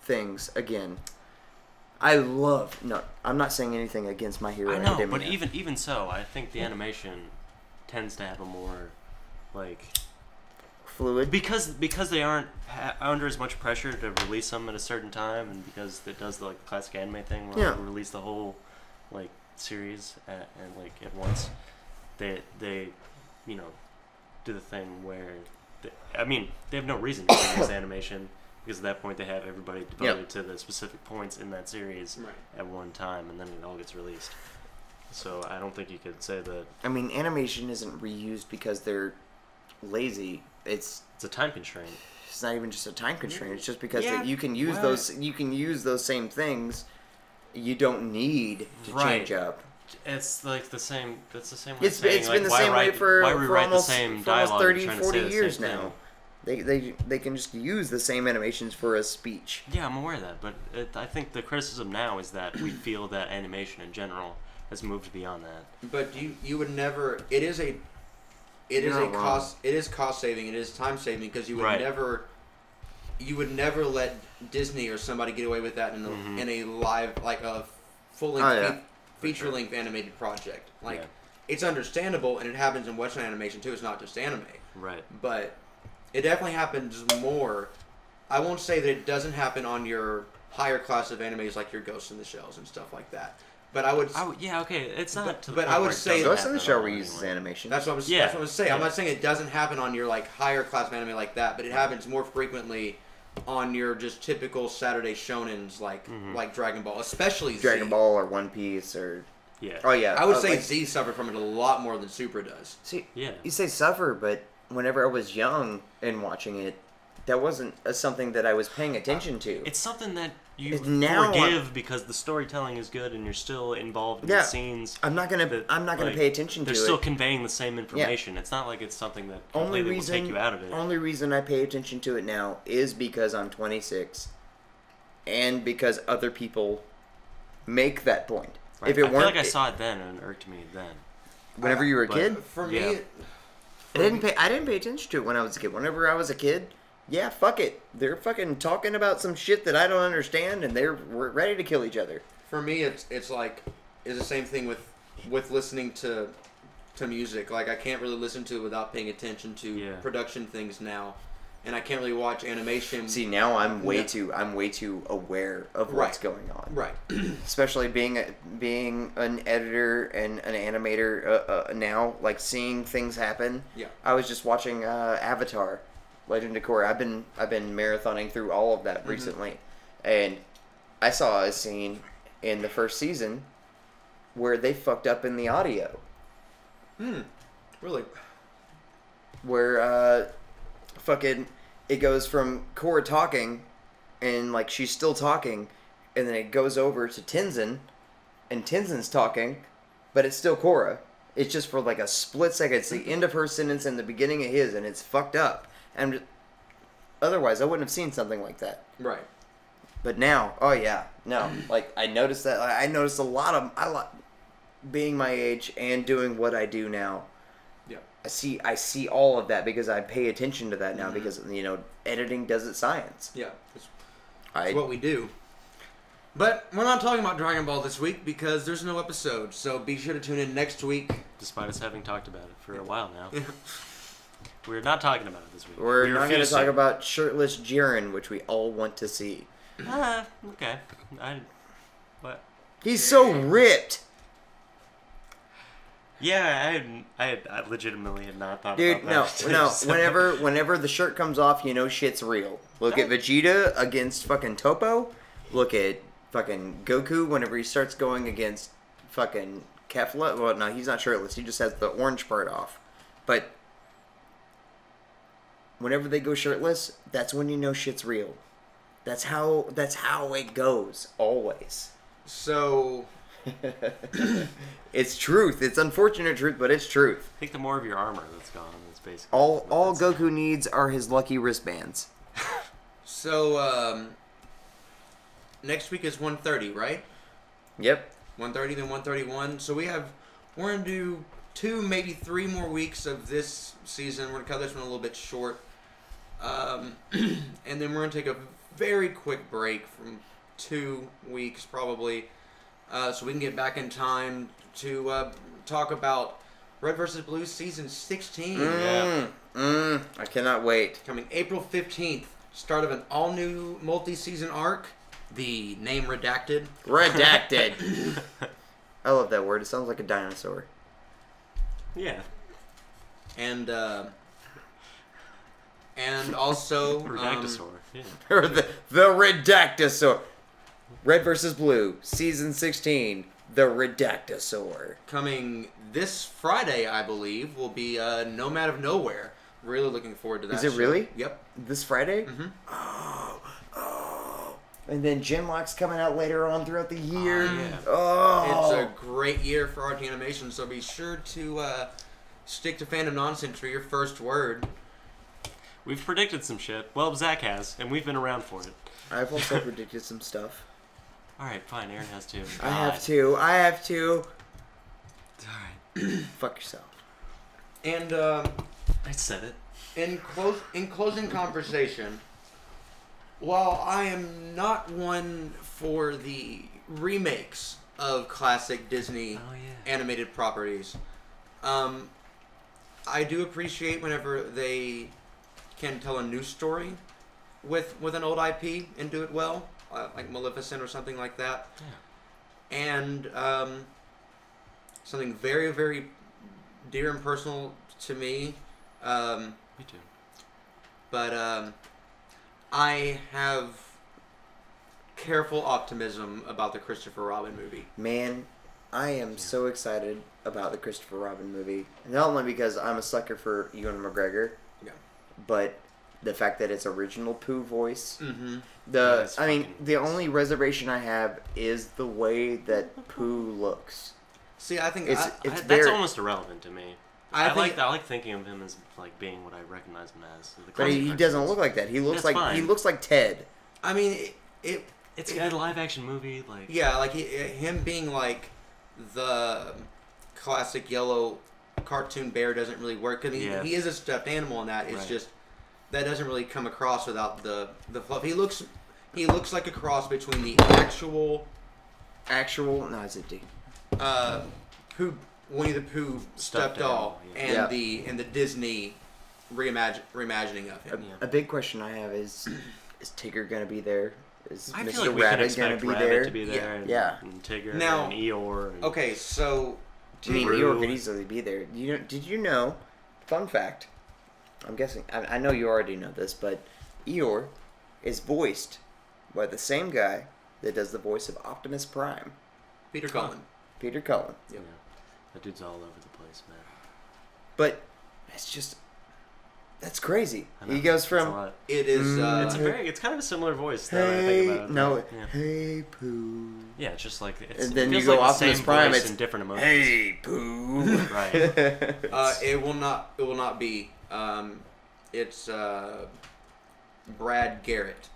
things again. I'm not saying anything against My Hero Academia. I know, but even so, I think the animation tends to have a more, fluid. Because they aren't under as much pressure to release them at a certain time, and because it does the classic anime thing where they release the whole, series at once, they do the thing where, they have no reason to release animation. Because at that point they have everybody devoted to the specific points in that series at one time, and then it all gets released. So I don't think you could say that. Animation isn't reused because they're lazy. It's a time constraint. It's not even just a time constraint. It's just because you can use those. You can use those same things. You don't need to change up. It's the same. That's the same way. It's been the same way for almost 30, 40 years now. Thing? They can just use the same animations for a speech. Yeah, I'm aware of that, but I think the criticism now is that we feel that animation in general has moved beyond that. But you would never. It is cost saving. It is time saving because you would never let Disney or somebody get away with that in a live a full length feature length animated project. It's understandable and it happens in Western animation too. It's not just anime. Right. But it definitely happens more. I won't say that it doesn't happen on your higher class of animes like your Ghost in the Shells and stuff like that. But I would. It's not. But I would say Ghost in the Shell reuses animation. That's what I'm saying. Yeah. I'm not saying it doesn't happen on your higher class of anime like that, but it happens more frequently on your just typical Saturday shonens like Dragon Ball, especially Dragon Ball or One Piece or. Yeah. Oh yeah. I would say Z suffered from it a lot more than Super does. See, you say suffer, but whenever I was young and watching it, that wasn't something that I was paying attention to. It's something that you forgive because the storytelling is good and you're still involved in the scenes. I'm not gonna pay attention to it. They're still conveying the same information. It's not like it's something that completely will take you out of it. Only reason I pay attention to it now is because I'm 26, and because other people make that point. Right. If it I feel weren't, like I saw it then and it irked me then. whenever you were a kid. For me, Yeah. I didn't pay attention to it when I was a kid. Whenever I was a kid, yeah, fuck it. They're fucking talking about some shit that I don't understand, and we're ready to kill each other. for me, it's the same thing with listening to music. Like, I can't really listen to it without paying attention to production things now, and I can't really watch animation. See, now I'm way too aware of what's going on. Right. Especially being an editor and an animator now, like seeing things happen. Yeah. I was just watching Avatar, Legend of Korra. I've been marathoning through all of that recently, and I saw a scene in the first season where they fucked up in the audio. Really? Where fucking it goes from Korra talking and like she's still talking, and then it goes over to Tenzin and Tenzin's talking, but it's still Korra. It's just for like a split second. It's the end of her sentence and the beginning of his, and it's fucked up. And otherwise I wouldn't have seen something like that. Right. But now, oh yeah, no. Like I noticed that. I noticed a lot being my age and doing what I do now. Yeah. I see all of that because I pay attention to that now because editing does its science. Yeah. It's what we do. But we're not talking about Dragon Ball this week because there's no episode. So be sure to tune in next week. Despite us having talked about it for a while now. We're not talking about it this week. We're not going to talk about shirtless Jiren, which we all want to see. Okay. What? He's so ripped. Yeah, I legitimately had not thought Dude, about that. no. Whenever the shirt comes off, you know shit's real. Look at Vegeta against fucking Toppo. Look at fucking Goku whenever he starts going against fucking Kefla. Well, no, he's not shirtless. He just has the orange part off. But whenever they go shirtless, that's when you know shit's real. That's how it goes always. So it's truth. It's unfortunate truth, but it's truth. I think the more of your armor that's gone, that's basically all Goku needs are his lucky wristbands. So next week is 1:30, right? Yep. 1:30, then 1:31. So we're gonna do 2, maybe 3 more weeks of this season. We're gonna cut this one a little bit short, and then we're gonna take a very quick break from 2 weeks probably, so we can get back in time to talk about Red vs. Blue season 16. I cannot wait. Coming April 15th, start of an all-new multi-season arc, the name redacted. Redacted. I love that word. It sounds like a dinosaur. Yeah. And also Redactosaur. Yeah. Or the Redactosaur. Red vs. Blue, season 16, the Redactosaur. coming this Friday, I believe, will be Nomad of Nowhere. Really looking forward to that. Is it show. really? Yep. This Friday? Mm-hmm. Oh. And then Genlock's coming out later on throughout the year. Yeah. Oh. It's a great year for RT Animation, so be sure to stick to Fandom Nonsense for your first word. We've predicted some shit. Well, Zach has, and we've been around for it. I've also predicted some stuff. Alright, fine. Aaron has too. I have to. Alright. Fuck yourself. And I said it. in closing conversation, while I am not one for the remakes of classic Disney animated properties, I do appreciate whenever they can tell a new story with an old IP and do it well, like Maleficent or something like that. Yeah. And something very, very dear and personal to me. Me too. But I have careful optimism about the Christopher Robin movie. Man, I am so excited about the Christopher Robin movie. Not only because I'm a sucker for Ewan McGregor, but the fact that it's original Pooh voice. Mm-hmm. The only reservation I have is the way that Pooh looks. See, I think That's almost irrelevant to me. I think- like thinking of him as like being what I recognize him as. But he doesn't look like that. He looks That's like fine. he looks like Ted. I mean, it It's a live action movie, like Yeah, like him being like the classic yellow cartoon bear doesn't really work. I mean, he is a stuffed animal in that. It's just that doesn't really come across without the fluff. He looks like a cross between the actual no, it's empty. Winnie the Pooh stuffed doll and the Disney reimagining of him. A big question I have is Tigger gonna be there? Is I Mr. feel like we Rabbit can expect Rabbit to be there. And Tigger now, and Eeyore. And okay, so I mean, Eeyore could easily be there. Did you know? Fun fact. I'm guessing. I know you already know this, but Eeyore is voiced by the same guy that does the voice of Optimus Prime. Peter Cullen. Peter Cullen. Yep. Yeah. That dude's all over the place, man. But that's crazy. He goes from it is it's kind of a similar voice. Hey, I think about it. Hey Pooh. Yeah, it's just like and then you go like Optimus Prime. It's in different emotions. Hey Pooh. Right. It will not be. It's Brad Garrett.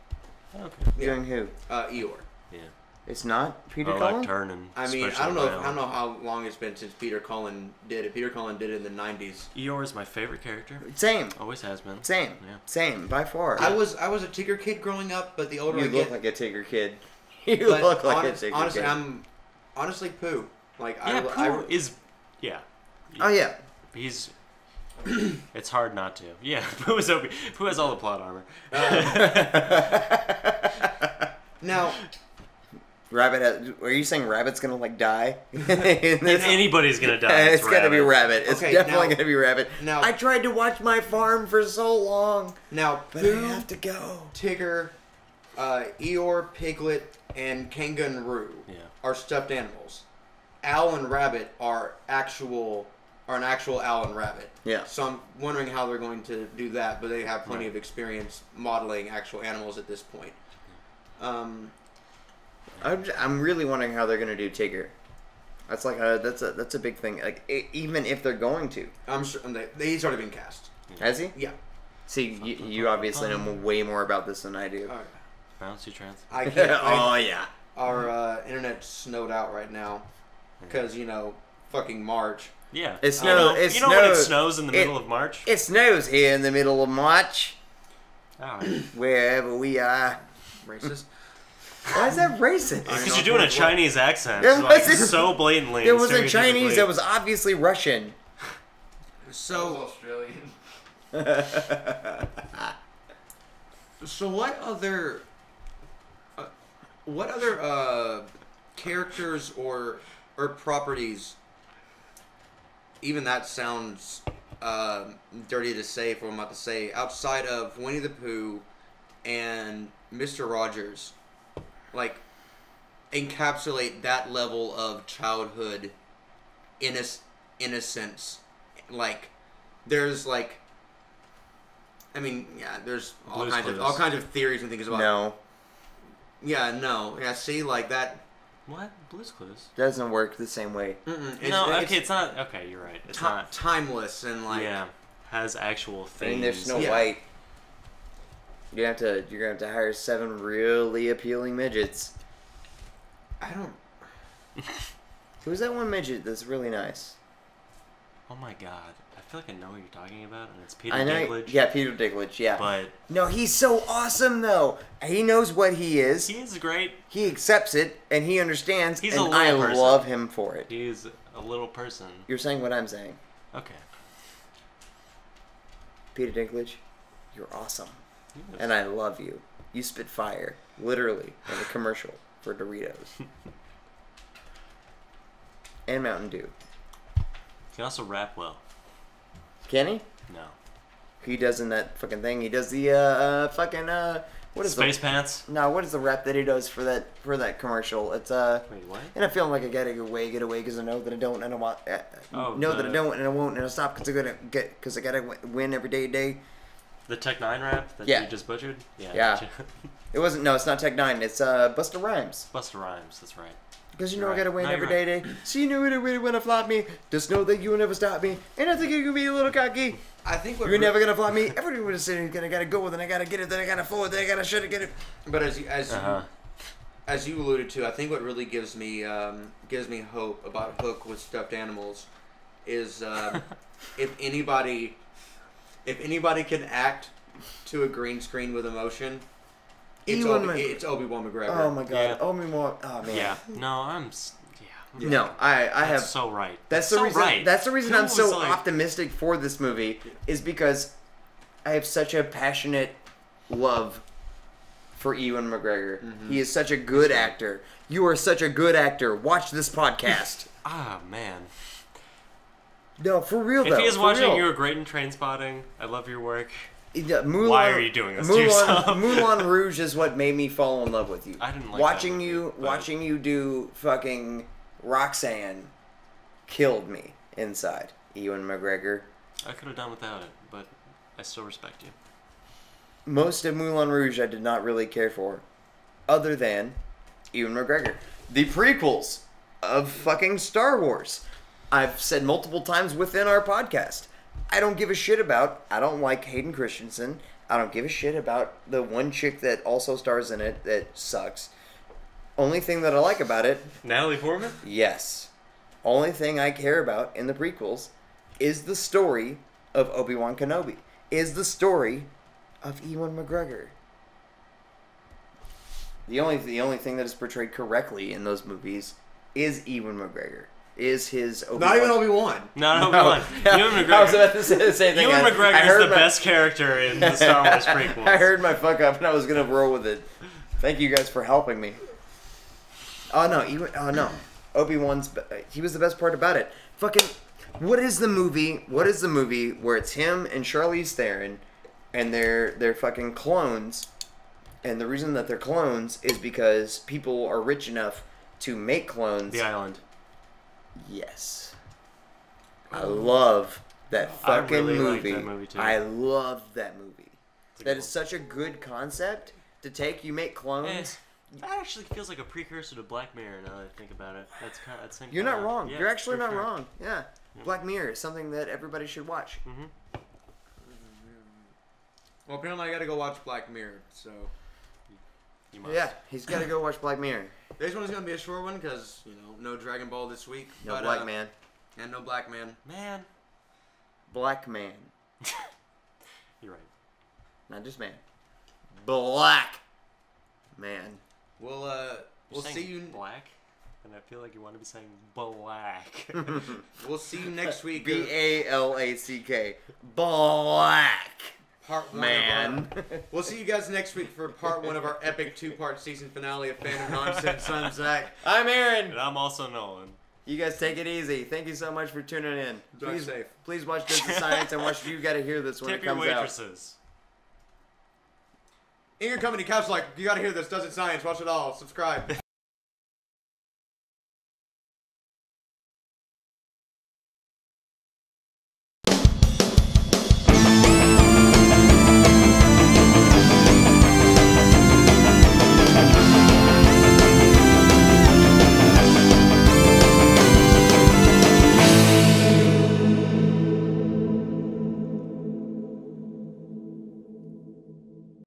Okay. Doing who? Eeyore. Yeah. It's not Peter Cullen? I mean, I don't know how long it's been since Peter Cullen did it. Peter Cullen did it in the 90s. Eeyore is my favorite character. Same. Always has been. Same. Yeah. Same, by far. I was a Tigger kid growing up, but the older I get... You look like a Tigger kid. You look like a Tigger honestly, kid. Honestly, Pooh. Like, Pooh is... Yeah. Oh, yeah. He's... It's hard not to. Yeah, Pooh has all the plot armor. Now... Rabbit are you saying Rabbit's gonna like die? Anybody's gonna die. It's gotta be Rabbit. It's definitely gonna be Rabbit. Now, I tried to watch my farm for so long. Now, but Pooh, I have to go. Tigger, Eeyore, Piglet, and Kangaroo are stuffed animals. Owl and Rabbit are an actual owl and rabbit. Yeah. So I'm wondering how they're going to do that, but they have plenty of experience modeling actual animals at this point. I'm really wondering how they're gonna do Tigger. That's like that's a big thing. Like even if they're going to, I'm sure he's already been cast. Has he? Yeah. See, you obviously know way more about this than I do. Bouncy trans. I can't. Oh yeah. Our internet's snowed out right now because fucking March. Yeah. It snows. You know when it snows in the middle of March? It snows here in the middle of March. Oh. Wherever we are. Racist. Why is that racist? Because you're doing a Chinese accent, so blatantly. It wasn't Chinese. It was obviously Russian. So Australian. So what other characters or properties? Even that sounds dirty to say for what I'm about to say. Outside of Winnie the Pooh and Mr. Rogers, like, encapsulate that level of childhood innocence. Like, there's like, I mean, yeah, there's all kinds of theories and things about. No. Yeah, no, yeah. See, like that. What? Blue's Clues doesn't work the same way. It's not. Okay, you're right. It's not timeless and like has actual things. I mean, there's Snow White. You're gonna have to hire 7 really appealing midgets. I don't. Who's that one midget that's really nice? Oh my god. I feel like I know what you're talking about, and it's Peter Dinklage. Yeah, Peter Dinklage, yeah. But no, he's so awesome, though. He knows what he is. He is great. He accepts it, and he understands, he's and a little person. Love him for it. He's a little person. You're saying what I'm saying. Okay. Peter Dinklage, you're awesome. Yes. And I love you. You spit fire, literally, in a commercial for Doritos. And Mountain Dew. He can also rap well. Can he? No. He does in that fucking thing. He does the fucking what is Space Pants? No, what is the rap that he does for that commercial? It's Wait, what? And I feel like I gotta get away because I know that I don't and I want that I don't and I won't and I'll stop because I gotta win every day. The Tech 9 rap that you just butchered? Yeah. It wasn't. No, it's not Tech 9. It's Busta Rhymes. Busta Rhymes. That's right. Because I gotta win every day. So you know really when to flop me. Just know that you will never stop me. And I think you can be a little cocky. I think you're never gonna flop me. Everyone is saying I gotta go with it. I gotta get it. Then I gotta forward. Then I gotta should get it. But as you alluded to, I think what really gives me hope about Hook with stuffed animals is if anybody can act to a green screen with emotion, it's Obi-Wan McGregor. Oh my god, Yeah. Obi-Wan. Oh man. Yeah. No, yeah. No, I That's have. so right. That's the so reason. Right. That's the reason Who I'm so was like- optimistic for this movie is because I have such a passionate love for Ewan McGregor. Mm-hmm. He is such a good actor. You are such a good actor. Watch this podcast. Ah, man. No, for real though. If he is for watching, real. you are great in Trainspotting. I love your work. Mulan, Why are you doing this to yourself? Moulin Rouge is what made me fall in love with you. I didn't like watching that movie, but- watching you do fucking Roxanne killed me inside. Ewan McGregor. I could have done without it, but I still respect you. Most of Moulin Rouge I did not really care for, other than Ewan McGregor. The prequels of fucking Star Wars. I've said multiple times within our podcast. I don't give a shit about. I don't like Hayden Christensen. I don't give a shit about the one chick that also stars in it that sucks. Only thing that I like about it, Natalie Portman? yes. Only thing I care about in the prequels is the story of Obi-Wan Kenobi. Is the story of Ewan McGregor. The only thing that is portrayed correctly in those movies is Ewan McGregor. Is his Obi-Wan. Not even Obi-Wan. Not Obi-Wan. Ewan McGregor. I was about to say the same thing. Ewan I McGregor is heard the best character in the Star Wars prequels. I heard my fuck up and I was gonna roll with it. Thank you guys for helping me. Oh no, Obi-Wan's. He was the best part about it. Fucking. What is the movie? What is the movie where it's him and Charlize Theron, and they're fucking clones, and the reason that they're clones is because people are rich enough to make clones. The Island. Yes. I love that fucking I really movie. like that movie too. I love that movie. It's That is such a good concept to take. You make clones. That actually feels like a precursor to Black Mirror now that I think about it. That's kind of, same You're kinda- not wrong. yeah, You're actually for not sure. wrong. Yeah. Black Mirror is something that everybody should watch. Mm-hmm. Well, apparently I gotta go watch Black Mirror, so... You must. Yeah, he's got to go watch Black Mirror. This one's gonna be a short one, because, no Dragon Ball this week. No but, Black Man. And no Black Man. Man. Black Man. You're right. Not just man. Black Man. We'll You're see saying you... black, and I feel like you want to be saying black. We'll see you next week. BALACK. Black Part one Man. Of our, we'll see you guys next week for part one of our epic 2-part season finale of Fandom Nonsense. I'm Zach. I'm Aaron. And I'm also Nolan. You guys take it easy. Thank you so much for tuning in. Drive safe. Please watch Disney Science and watch You Gotta Hear This when Tip it your comes out. waitresses. In your company, couch like, you gotta hear this. Does it science? Watch it all. Subscribe.